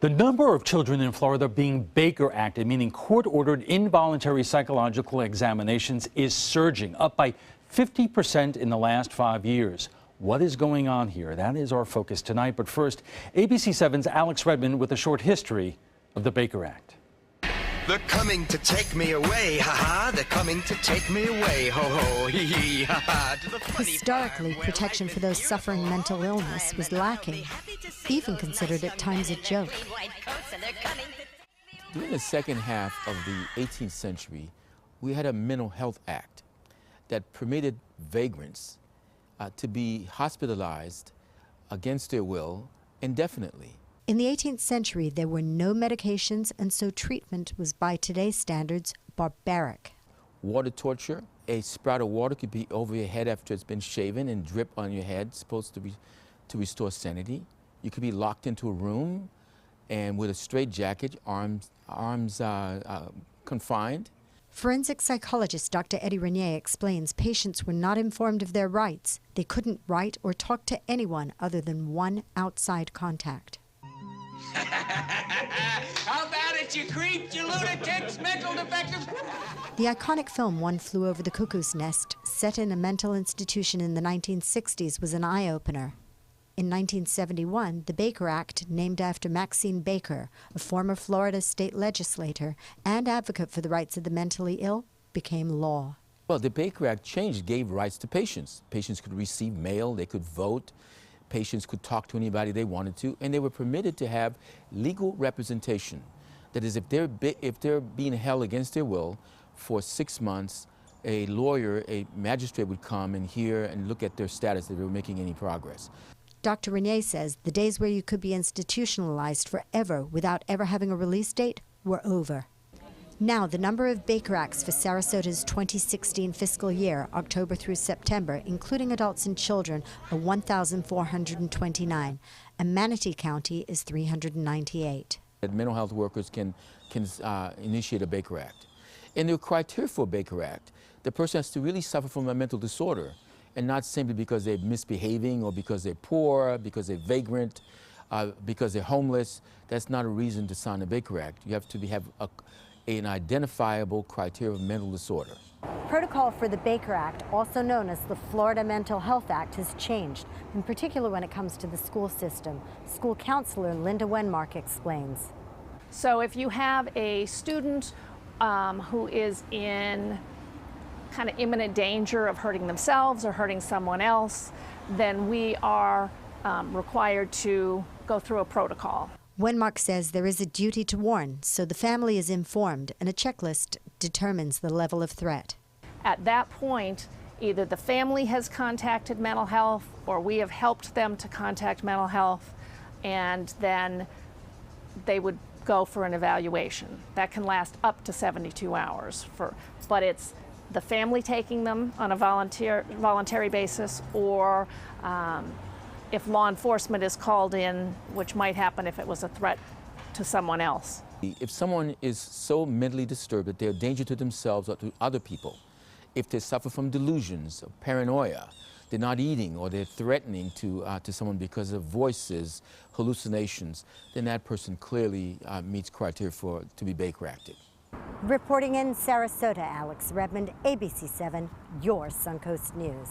The number of children in Florida being Baker Acted, meaning court-ordered involuntary psychological examinations, is surging, up by 50% in the last 5 years. What is going on here? That is our focus tonight. But first, ABC 7's Alex Redmond with a short history of the Baker Act. They're coming to take me away, ha-ha. They're coming to take me away, ho-ho, hee-hee, ha-ha. Historically, protection for those suffering mental illness was lacking, even considered at times a joke. During the second half of the 18th century, we had a Mental Health Act that permitted vagrants to be hospitalized against their will indefinitely. In the 18th century, there were no medications, and so treatment was, by today's standards, barbaric. Water torture. A sprout of water could be over your head after it's been shaven and drip on your head, supposed to restore sanity. You could be locked into a room and with a straitjacket, arms confined. Forensic psychologist Dr. Eddie Renier explains patients were not informed of their rights. They couldn't write or talk to anyone other than one outside contact. How about it, you creeps, you lunatics, mental defectives? The iconic film One Flew Over the Cuckoo's Nest, set in a mental institution in the 1960s, was an eye-opener. In 1971, the Baker Act, named after Maxine Baker, a former Florida state legislator and advocate for the rights of the mentally ill, became law. Well, the Baker Act gave rights to patients. Patients could receive mail, they could vote, patients could talk to anybody they wanted to, and they were permitted to have legal representation. That is, if they're being held against their will for 6 months, a lawyer, a magistrate would come and hear and look at their status, if they were making any progress. Dr. Renier says the days where you could be institutionalized forever without ever having a release date were over. Now, the number of Baker Acts for Sarasota's 2016 fiscal year, October through September, including adults and children, are 1,429, and Manatee County is 398. Mental health workers can initiate a Baker Act. And the criteria for a Baker Act, the person has to really suffer from a mental disorder, and not simply because they're misbehaving or because they're poor, because they're vagrant, because they're homeless. That's not a reason to sign a Baker Act. You have to have an identifiable criteria of mental disorder. Protocol for the Baker Act, also known as the Florida Mental Health Act, has changed, in particular when it comes to the school system. School counselor Linda Wenmark explains. So if you have a student who is in kind of imminent danger of hurting themselves or hurting someone else, then we are required to go through a protocol. Wenmark says there is a duty to warn, so the family is informed, and a checklist determines the level of threat. At that point, either the family has contacted mental health or we have helped them to contact mental health, and then they would go for an evaluation. That can last up to 72 hours, but it's the family taking them on a voluntary basis, or if law enforcement is called in, which might happen if it was a threat to someone else. If someone is so mentally disturbed that they're a danger to themselves or to other people, if they suffer from delusions or paranoia, they're not eating or they're threatening to someone because of voices, hallucinations, then that person clearly meets criteria to be Baker Acted. Reporting in Sarasota, Alex Redmond, ABC 7, your Suncoast News.